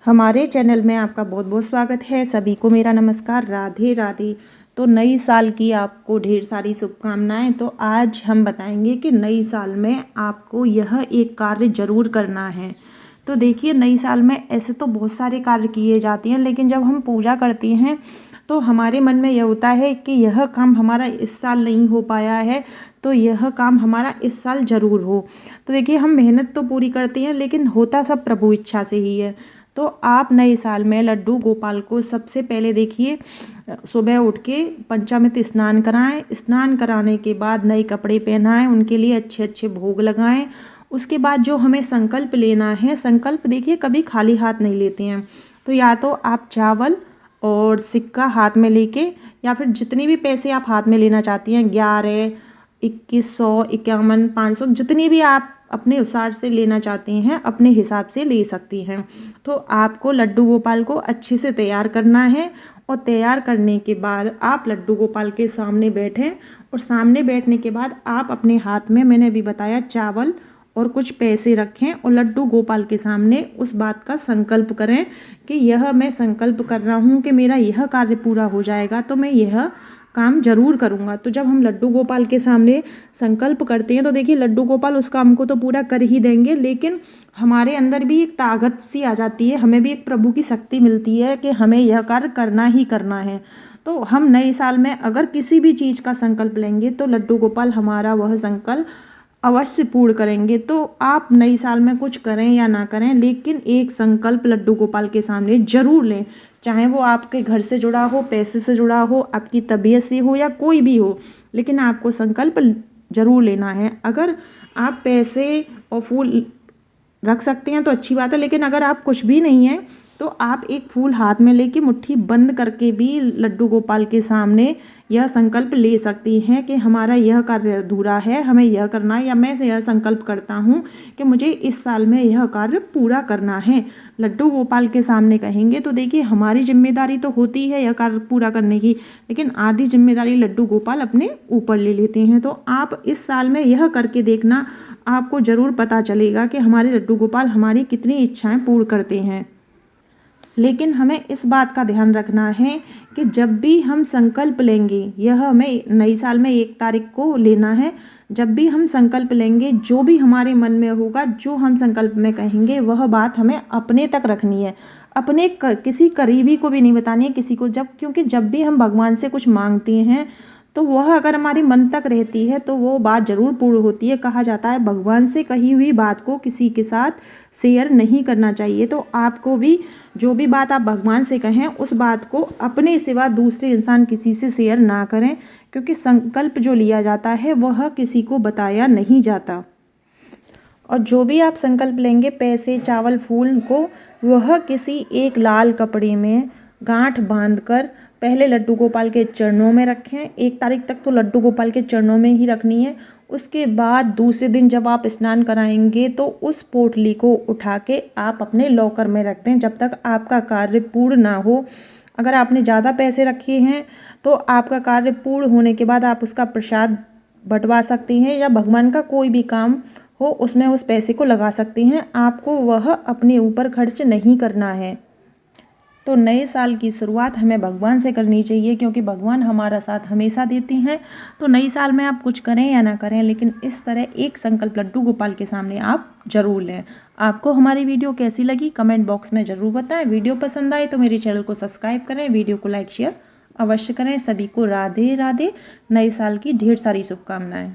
हमारे चैनल में आपका बहुत बहुत स्वागत है। सभी को मेरा नमस्कार, राधे राधे। तो नई साल की आपको ढेर सारी शुभकामनाएं। तो आज हम बताएंगे कि नई साल में आपको यह एक कार्य ज़रूर करना है। तो देखिए, नई साल में ऐसे तो बहुत सारे कार्य किए जाते हैं, लेकिन जब हम पूजा करते हैं तो हमारे मन में यह होता है कि यह काम हमारा इस साल नहीं हो पाया है, तो यह काम हमारा इस साल ज़रूर हो। तो देखिए, हम मेहनत तो पूरी करते हैं, लेकिन होता सब प्रभु इच्छा से ही है। तो आप नए साल में लड्डू गोपाल को सबसे पहले देखिए, सुबह उठ के पंचामृत स्नान कराएं। स्नान कराने के बाद नए कपड़े पहनाएं, उनके लिए अच्छे अच्छे भोग लगाएं। उसके बाद जो हमें संकल्प लेना है, संकल्प देखिए कभी खाली हाथ नहीं लेते हैं। तो या तो आप चावल और सिक्का हाथ में लेके, या फिर जितने भी पैसे आप हाथ में लेना चाहती हैं, 11, 2100, 51, 500, जितनी भी आप अपने हिसाब से लेना चाहती हैं, अपने हिसाब से ले सकती हैं। तो आपको लड्डू गोपाल को अच्छे से तैयार करना है, और तैयार करने के बाद आप लड्डू गोपाल के सामने बैठें। और सामने बैठने के बाद आप अपने हाथ में, मैंने अभी बताया, चावल और कुछ पैसे रखें, और लड्डू गोपाल के सामने उस बात का संकल्प करें कि यह मैं संकल्प कर रहा हूँ कि मेरा यह कार्य पूरा हो जाएगा, तो मैं यह काम जरूर करूँगा। तो जब हम लड्डू गोपाल के सामने संकल्प करते हैं, तो देखिए लड्डू गोपाल उस काम को तो पूरा कर ही देंगे, लेकिन हमारे अंदर भी एक ताकत सी आ जाती है, हमें भी एक प्रभु की शक्ति मिलती है कि हमें यह कार्य करना ही करना है। तो हम नए साल में अगर किसी भी चीज़ का संकल्प लेंगे, तो लड्डू गोपाल हमारा वह संकल्प अवश्य पूर्ण करेंगे। तो आप नई साल में कुछ करें या ना करें, लेकिन एक संकल्प लड्डू गोपाल के सामने जरूर लें। चाहे वो आपके घर से जुड़ा हो, पैसे से जुड़ा हो, आपकी तबीयत से हो, या कोई भी हो, लेकिन आपको संकल्प जरूर लेना है। अगर आप पैसे और फूल रख सकते हैं तो अच्छी बात है, लेकिन अगर आप कुछ भी नहीं है, तो आप एक फूल हाथ में लेके मुट्ठी बंद करके भी लड्डू गोपाल के सामने यह संकल्प ले सकती हैं कि हमारा यह कार्य अधूरा है, हमें यह करना है, या मैं यह संकल्प करता हूँ कि मुझे इस साल में यह कार्य पूरा करना है। लड्डू गोपाल के सामने कहेंगे तो देखिए, हमारी जिम्मेदारी तो होती है यह कार्य पूरा करने की, लेकिन आधी जिम्मेदारी लड्डू गोपाल अपने ऊपर ले लेते हैं। तो आप इस साल में यह करके देखना, आपको ज़रूर पता चलेगा कि हमारे लड्डू गोपाल हमारी कितनी इच्छाएं पूर्ण करते हैं। लेकिन हमें इस बात का ध्यान रखना है कि जब भी हम संकल्प लेंगे, यह हमें नई साल में 1 तारीख को लेना है। जब भी हम संकल्प लेंगे, जो भी हमारे मन में होगा, जो हम संकल्प में कहेंगे, वह बात हमें अपने तक रखनी है, अपने किसी करीबी को भी नहीं बतानी है, किसी को। क्योंकि जब भी हम भगवान से कुछ मांगते हैं, तो वह अगर हमारी मन तक रहती है, तो वो बात ज़रूर पूर्ण होती है। कहा जाता है भगवान से कही हुई बात को किसी के साथ शेयर नहीं करना चाहिए। तो आपको भी जो भी बात आप भगवान से कहें, उस बात को अपने सिवा दूसरे इंसान किसी से शेयर ना करें, क्योंकि संकल्प जो लिया जाता है वह किसी को बताया नहीं जाता। और जो भी आप संकल्प लेंगे, पैसे, चावल, फूल को, वह किसी एक लाल कपड़े में गांठ बांधकर पहले लड्डू गोपाल के चरणों में रखें। 1 तारीख तक तो लड्डू गोपाल के चरणों में ही रखनी है। उसके बाद दूसरे दिन जब आप स्नान कराएंगे, तो उस पोटली को उठा के आप अपने लॉकर में रख दें, जब तक आपका कार्य पूर्ण ना हो। अगर आपने ज़्यादा पैसे रखे हैं, तो आपका कार्य पूर्ण होने के बाद आप उसका प्रसाद बंटवा सकती हैं, या भगवान का कोई भी काम हो उसमें उस पैसे को लगा सकती हैं। आपको वह अपने ऊपर खर्च नहीं करना है। तो नए साल की शुरुआत हमें भगवान से करनी चाहिए, क्योंकि भगवान हमारा साथ हमेशा देती हैं। तो नई साल में आप कुछ करें या ना करें, लेकिन इस तरह एक संकल्प लड्डू गोपाल के सामने आप जरूर लें। आपको हमारी वीडियो कैसी लगी, कमेंट बॉक्स में ज़रूर बताएं। वीडियो पसंद आए तो मेरे चैनल को सब्सक्राइब करें, वीडियो को लाइक शेयर अवश्य करें। सभी को राधे राधे। नए साल की ढेर सारी शुभकामनाएं।